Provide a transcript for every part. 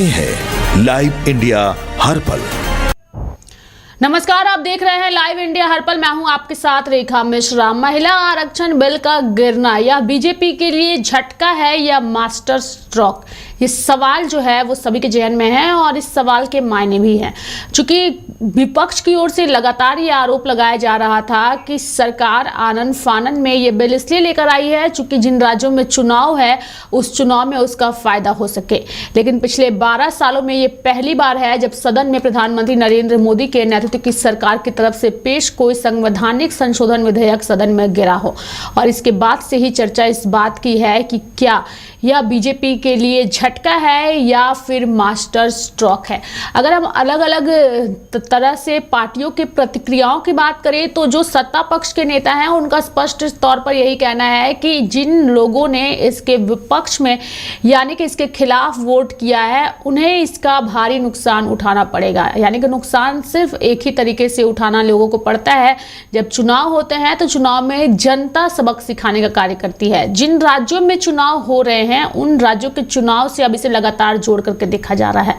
रहे हैं live India हर पल। नमस्कार, आप देख रहे हैं लाइव इंडिया हर पल। मैं हूं आपके साथ रेखा मिश्रा। महिला आरक्षण बिल का गिरना यह बीजेपी के लिए झटका है या मास्टर स्ट्रोक, ये सवाल जो है वो सभी के जहन में है और इस सवाल के मायने भी हैं। चूंकि विपक्ष की ओर से लगातार ये आरोप लगाया जा रहा था कि सरकार आनन फानन में ये बिल इसलिए लेकर आई है चूंकि जिन राज्यों में चुनाव है उस चुनाव में उसका फायदा हो सके। लेकिन पिछले 12 सालों में ये पहली बार है जब सदन में प्रधानमंत्री नरेंद्र मोदी के नेतृत्व की सरकार की तरफ से पेश कोई संवैधानिक संशोधन विधेयक सदन में गिरा हो। और इसके बाद से ही चर्चा इस बात की है कि क्या यह बीजेपी के लिए झटका है या फिर मास्टर स्ट्रोक है। अगर हम अलग अलग तरह से पार्टियों की प्रतिक्रियाओं की बात करें तो जो सत्ता पक्ष के नेता हैं उनका स्पष्ट तौर पर यही कहना है कि जिन लोगों ने इसके विपक्ष में यानी कि इसके खिलाफ वोट किया है उन्हें इसका भारी नुकसान उठाना पड़ेगा। यानी कि नुकसान सिर्फ एक ही तरीके से उठाना लोगों को पड़ता है। जब चुनाव होते हैं तो चुनाव में जनता सबक सिखाने का कार्य करती है। जिन राज्यों में चुनाव हो रहे हैं उन राज्यों के चुनाव से अब इसे लगातार जोड़ करके देखा जा रहा है।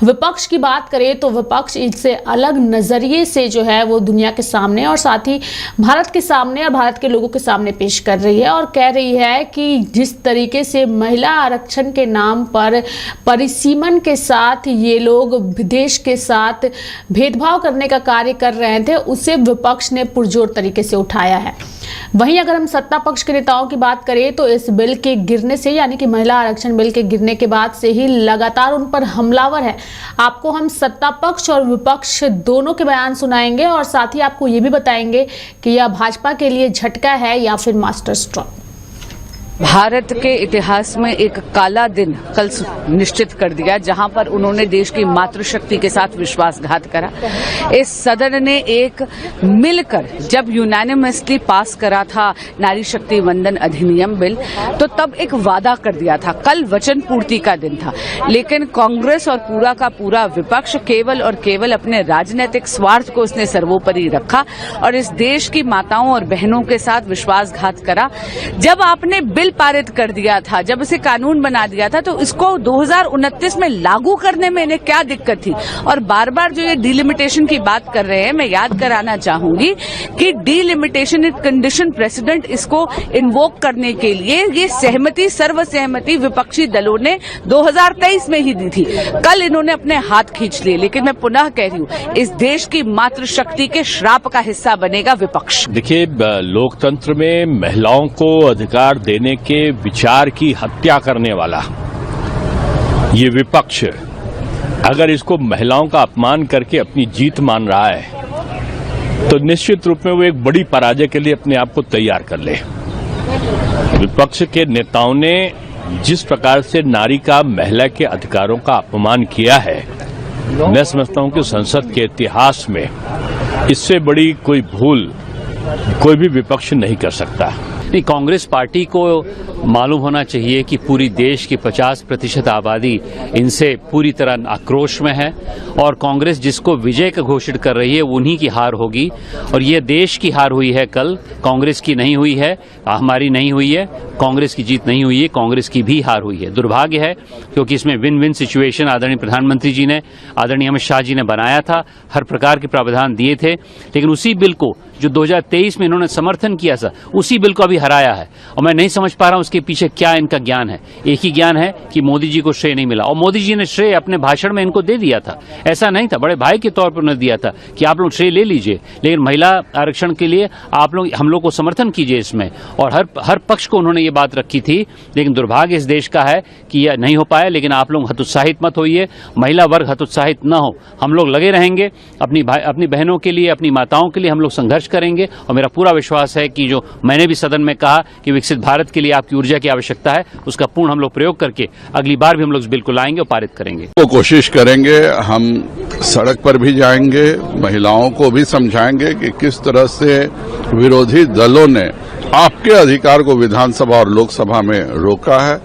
विपक्ष की बात करें तो विपक्ष इससे अलग नजरिए से जो है वो दुनिया के सामने और साथ ही भारत के सामने और भारत के लोगों के सामने पेश कर रही है और कह रही है कि जिस तरीके से महिला आरक्षण के नाम पर परिसीमन के साथ ये लोग विदेश के साथ भेदभाव करने का कार्य कर रहे थे उसे विपक्ष ने पुरजोर तरीके से उठाया है। वहीं अगर हम सत्ता पक्ष के नेताओं की बात करें तो इस बिल के गिरने से यानी कि महिला आरक्षण बिल के गिरने के बाद से ही लगातार उन पर हमलावर है। आपको हम सत्ता पक्ष और विपक्ष दोनों के बयान सुनाएंगे और साथ ही आपको ये भी बताएंगे कि यह भाजपा के लिए झटका है या फिर मास्टर स्ट्रोक। भारत के इतिहास में एक काला दिन कल निश्चित कर दिया जहां पर उन्होंने देश की मातृशक्ति के साथ विश्वासघात करा। इस सदन ने एक मिलकर जब यूनानिमसली पास करा था नारी शक्ति वंदन अधिनियम बिल तो तब एक वादा कर दिया था, कल वचन पूर्ति का दिन था। लेकिन कांग्रेस और पूरा का पूरा विपक्ष केवल और केवल अपने राजनीतिक स्वार्थ को उसने सर्वोपरि रखा और इस देश की माताओं और बहनों के साथ विश्वासघात करा। जब आपने बिल पारित कर दिया था, जब इसे कानून बना दिया था तो इसको 2029 में लागू करने में इन्हें क्या दिक्कत थी। और बार बार जो ये डिलिमिटेशन की बात कर रहे हैं, मैं याद कराना चाहूंगी कि डिलिमिटेशन एक कंडीशन प्रेसिडेंट इसको इन्वोक करने के लिए ये सहमति सर्वसहमति विपक्षी दलों ने 2023 में ही दी थी। कल इन्होंने अपने हाथ खींच लिए। लेकिन मैं पुनः कह रही हूं, इस देश की मातृशक्ति के श्राप का हिस्सा बनेगा विपक्ष। देखिए, लोकतंत्र में महिलाओं को अधिकार देने के विचार की हत्या करने वाला ये विपक्ष अगर इसको महिलाओं का अपमान करके अपनी जीत मान रहा है तो निश्चित रूप में वो एक बड़ी पराजय के लिए अपने आप को तैयार कर ले। विपक्ष के नेताओं ने जिस प्रकार से नारी का महिला के अधिकारों का अपमान किया है, मैं समझता हूं कि संसद के इतिहास में इससे बड़ी कोई भूल कोई भी विपक्ष नहीं कर सकता। नहीं, कांग्रेस पार्टी को मालूम होना चाहिए कि पूरी देश की 50% आबादी इनसे पूरी तरह आक्रोश में है और कांग्रेस जिसको विजय का घोषित कर रही है उन्हीं की हार होगी। और ये देश की हार हुई है, कल कांग्रेस की नहीं हुई है, हमारी नहीं हुई है, कांग्रेस की जीत नहीं हुई है, कांग्रेस की भी हार हुई है। दुर्भाग्य है क्योंकि इसमें विन विन सिचुएशन आदरणीय प्रधानमंत्री जी ने, आदरणीय अमित शाह जी ने बनाया था, हर प्रकार के प्रावधान दिए थे। लेकिन उसी बिल को जो 2023 में इन्होंने समर्थन किया था उसी बिल को अभी हराया है और मैं नहीं समझ पा रहा हूं उसके पीछे क्या इनका ज्ञान है। एक ही ज्ञान है कि मोदी जी को श्रेय नहीं मिला और मोदी जी ने श्रेय अपने भाषण में इनको दे दिया था। ऐसा नहीं था, बड़े भाई के तौर पर उन्होंने दिया था कि आप लोग श्रेय ले लीजिए, लेकिन महिला आरक्षण के लिए आप लोग हम लोग को समर्थन कीजिए इसमें। और हर पक्ष को उन्होंने ये बात रखी थी। लेकिन दुर्भाग्य इस देश का है कि यह नहीं हो पाया। लेकिन आप लोग हतोत्साहित मत होइए, महिला वर्ग हतोत्साहित न हो। हम लोग लगे रहेंगे अपनी बहनों के लिए, अपनी माताओं के लिए हम लोग संघर्ष करेंगे। और मेरा पूरा विश्वास है कि जो मैंने भी सदन में कहा कि विकसित भारत के लिए आपकी ऊर्जा की आवश्यकता है, उसका पूर्ण हम लोग प्रयोग करके अगली बार भी हम लोग बिल्कुल लाएंगे और पारित करेंगे। तो कोशिश करेंगे, हम सड़क पर भी जाएंगे, महिलाओं को भी समझाएंगे कि किस तरह से विरोधी दलों ने आपके अधिकार को विधानसभा और लोकसभा में रोका है।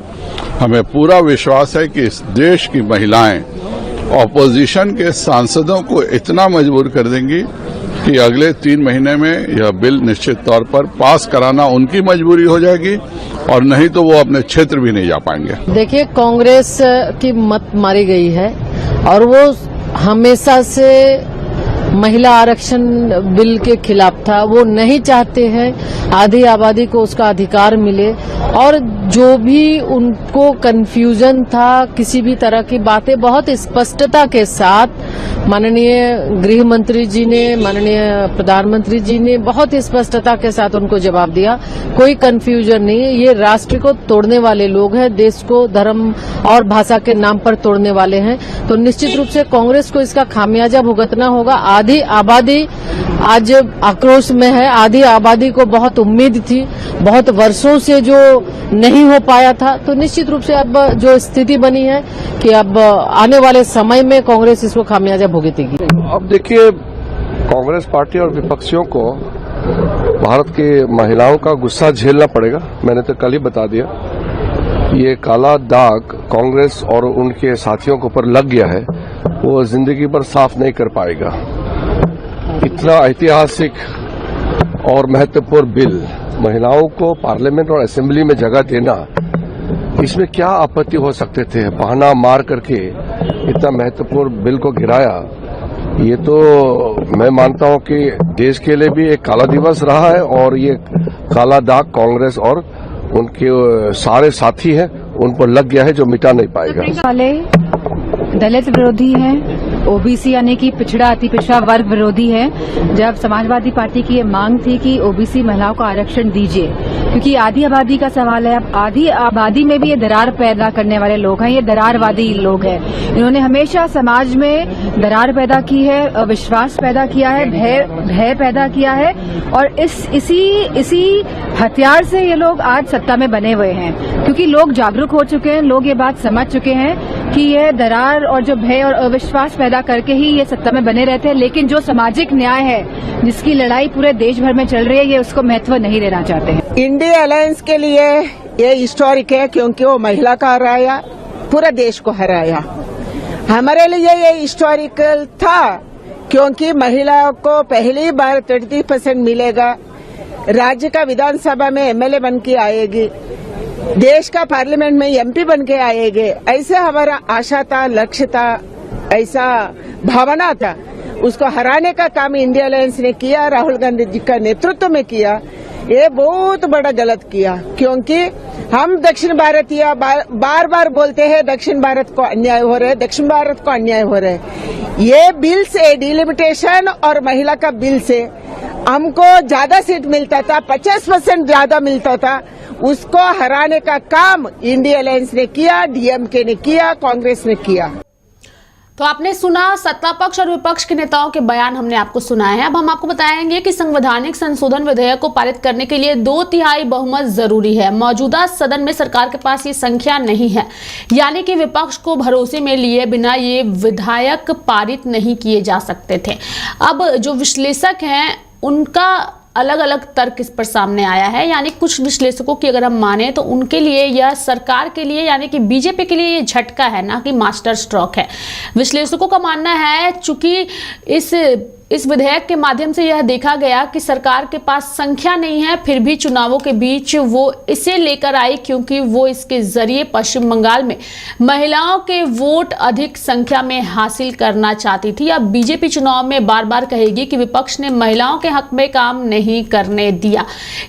हमें पूरा विश्वास है कि इस देश की महिलाएं ऑपोजिशन के सांसदों को इतना मजबूर कर देंगी कि अगले 3 महीने में यह बिल निश्चित तौर पर पास कराना उनकी मजबूरी हो जाएगी और नहीं तो वो अपने क्षेत्र भी नहीं जा पाएंगे। देखिए, कांग्रेस की मत मारी गई है और वो हमेशा से महिला आरक्षण बिल के खिलाफ था। वो नहीं चाहते हैं आधी आबादी को उसका अधिकार मिले और जो भी उनको कंफ्यूजन था, किसी भी तरह की बातें बहुत स्पष्टता के साथ माननीय गृह मंत्री जी ने, माननीय प्रधानमंत्री जी ने बहुत स्पष्टता के साथ उनको जवाब दिया। कोई कंफ्यूजन नहीं है। ये राष्ट्र को तोड़ने वाले लोग हैं, देश को धर्म और भाषा के नाम पर तोड़ने वाले हैं। तो निश्चित रूप से कांग्रेस को इसका खामियाजा भुगतना होगा। आधी आबादी आज आक्रोश में है। आधी आबादी को बहुत उम्मीद थी, बहुत वर्षों से जो नहीं हो पाया था। तो निश्चित रूप से अब जो स्थिति बनी है कि अब आने वाले समय में कांग्रेस इसको खामियाजा भुगतेगी। अब देखिए, कांग्रेस पार्टी और विपक्षियों को भारत की महिलाओं का गुस्सा झेलना पड़ेगा। मैंने तो कल ही बता दिया, ये काला दाग कांग्रेस और उनके साथियों के ऊपर लग गया है, वो जिंदगी भर साफ नहीं कर पाएगा। इतना ऐतिहासिक और महत्वपूर्ण बिल, महिलाओं को पार्लियामेंट और असेंबली में जगह देना, इसमें क्या आपत्ति हो सकते थे? बहाना मार करके इतना महत्वपूर्ण बिल को गिराया। ये तो मैं मानता हूं कि देश के लिए भी एक काला दिवस रहा है और ये काला दाग कांग्रेस और उनके सारे साथी हैं उन पर लग गया है, जो मिटा नहीं पाएगा। वाले दलित विरोधी हैं, ओबीसी यानी कि पिछड़ा अति पिछड़ा वर्ग विरोधी है। जब समाजवादी पार्टी की ये मांग थी कि ओबीसी महिलाओं को आरक्षण दीजिए, क्योंकि आधी आबादी का सवाल है। अब आधी आबादी में भी ये दरार पैदा करने वाले लोग हैं, ये दरारवादी लोग हैं। इन्होंने हमेशा समाज में दरार पैदा की है, अविश्वास पैदा किया है, भय पैदा किया है और इसी हथियार से ये लोग आज सत्ता में बने हुए हैं। क्योंकि लोग जागरूक हो चुके हैं, लोग ये बात समझ चुके हैं कि ये दरार और जो भय और अविश्वास पैदा करके ही ये सत्ता में बने रहते हैं। लेकिन जो सामाजिक न्याय है, जिसकी लड़ाई पूरे देश भर में चल रही है, ये उसको महत्व नहीं देना चाहते हैं। इंडिया अलायंस के लिए ये हिस्टोरिक है, क्योंकि वो महिला का हराया, पूरे देश को हराया। हमारे लिए ये हिस्टोरिकल था, क्योंकि महिलाओं को पहली बार 30% मिलेगा, राज्य का विधानसभा में एमएलए बन के आएगी, देश का पार्लियामेंट में एमपी बन के आएंगे। ऐसे हमारा आशा था, लक्ष्य था, ऐसा भावना था। उसको हराने का काम इंडिया अलायंस ने किया, राहुल गांधी जी का नेतृत्व में किया। ये बहुत बड़ा गलत किया, क्योंकि हम दक्षिण भारतीय बार बार बोलते हैं दक्षिण भारत को अन्याय हो रहा है, दक्षिण भारत को अन्याय हो रहा है। ये बिल से, डिलिमिटेशन और महिला का बिल से हमको ज्यादा सीट मिलता था, 50% ज्यादा मिलता था। उसको हराने का काम इंडिया अलायंस ने किया, डीएमके ने किया, कांग्रेस ने किया। तो आपने सुना सत्ता पक्ष और विपक्ष के नेताओं के बयान, हमने आपको सुनाए हैं। अब हम आपको बताएंगे कि संवैधानिक संशोधन विधेयक को पारित करने के लिए 2/3 बहुमत जरूरी है। मौजूदा सदन में सरकार के पास ये संख्या नहीं है, यानी कि विपक्ष को भरोसे में लिए बिना ये विधेयक पारित नहीं किए जा सकते थे। अब जो विश्लेषक हैं उनका अलग अलग तर्क इस पर सामने आया है। यानी कुछ विश्लेषकों की अगर हम माने तो उनके लिए यह सरकार के लिए, यानी कि बीजेपी के लिए ये झटका है, ना कि मास्टर स्ट्रोक है। विश्लेषकों का मानना है चूंकि इस विधेयक के माध्यम से यह देखा गया कि सरकार के पास संख्या नहीं है, फिर भी चुनावों के बीच वो इसे लेकर आई, क्योंकि वो इसके जरिए पश्चिम बंगाल में महिलाओं के वोट अधिक संख्या में हासिल करना चाहती थी। अब बीजेपी चुनाव में बार बार कहेगी कि विपक्ष ने महिलाओं के हक में काम नहीं करने दिया,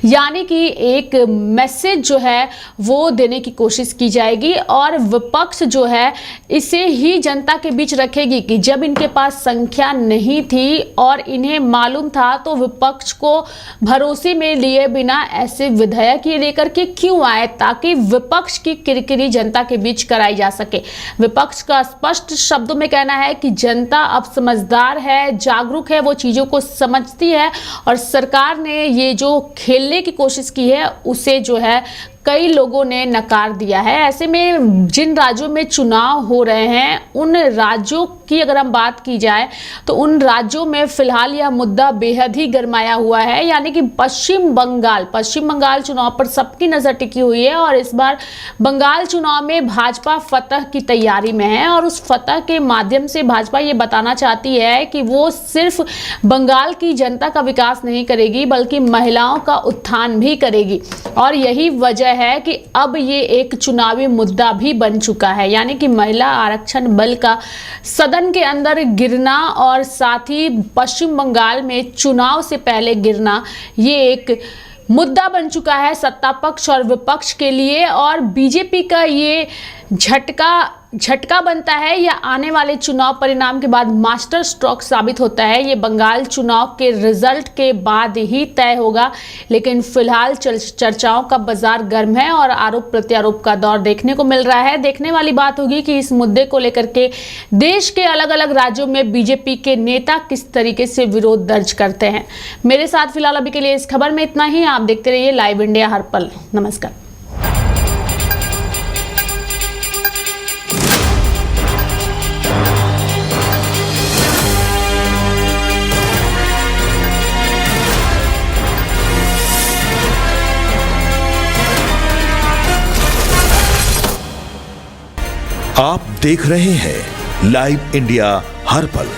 यानी कि एक मैसेज जो है वो देने की कोशिश की जाएगी और विपक्ष जो है इसे ही जनता के बीच रखेगी कि जब इनके पास संख्या नहीं थी और इन्हें मालूम था, तो विपक्ष को भरोसे में लिए बिना ऐसे विधेयक ये लेकर के क्यों आए, ताकि विपक्ष की किरकिरी जनता के बीच कराई जा सके। विपक्ष का स्पष्ट शब्दों में कहना है कि जनता अब समझदार है, जागरूक है, वो चीजों को समझती है और सरकार ने ये जो खेलने की कोशिश की है उसे जो है कई लोगों ने नकार दिया है। ऐसे में जिन राज्यों में चुनाव हो रहे हैं उन राज्यों की अगर हम बात की जाए तो उन राज्यों में फिलहाल यह मुद्दा बेहद ही गरमाया हुआ है, यानी कि पश्चिम बंगाल चुनाव पर सबकी नजर टिकी हुई है और इस बार बंगाल चुनाव में भाजपा फतह की तैयारी में है और उस फतह के माध्यम से भाजपा ये बताना चाहती है कि वो सिर्फ बंगाल की जनता का विकास नहीं करेगी बल्कि महिलाओं का उत्थान भी करेगी और यही वजह है कि अब ये एक चुनावी मुद्दा भी बन चुका है, यानी कि महिला आरक्षण बिल का सदन के अंदर गिरना और साथ ही पश्चिम बंगाल में चुनाव से पहले गिरना ये एक मुद्दा बन चुका है सत्ता पक्ष और विपक्ष के लिए। और बीजेपी का ये झटका बनता है या आने वाले चुनाव परिणाम के बाद मास्टर स्ट्रोक साबित होता है, ये बंगाल चुनाव के रिजल्ट के बाद ही तय होगा। लेकिन फिलहाल चर्चाओं का बाजार गर्म है और आरोप प्रत्यारोप का दौर देखने को मिल रहा है। देखने वाली बात होगी कि इस मुद्दे को लेकर के देश के अलग अलग राज्यों में बीजेपी के नेता किस तरीके से विरोध दर्ज करते हैं। मेरे साथ फिलहाल अभी के लिए इस खबर में इतना ही। आप देखते रहिए लाइव इंडिया हर पल। नमस्कार। आप देख रहे हैं लाइव इंडिया हर पल।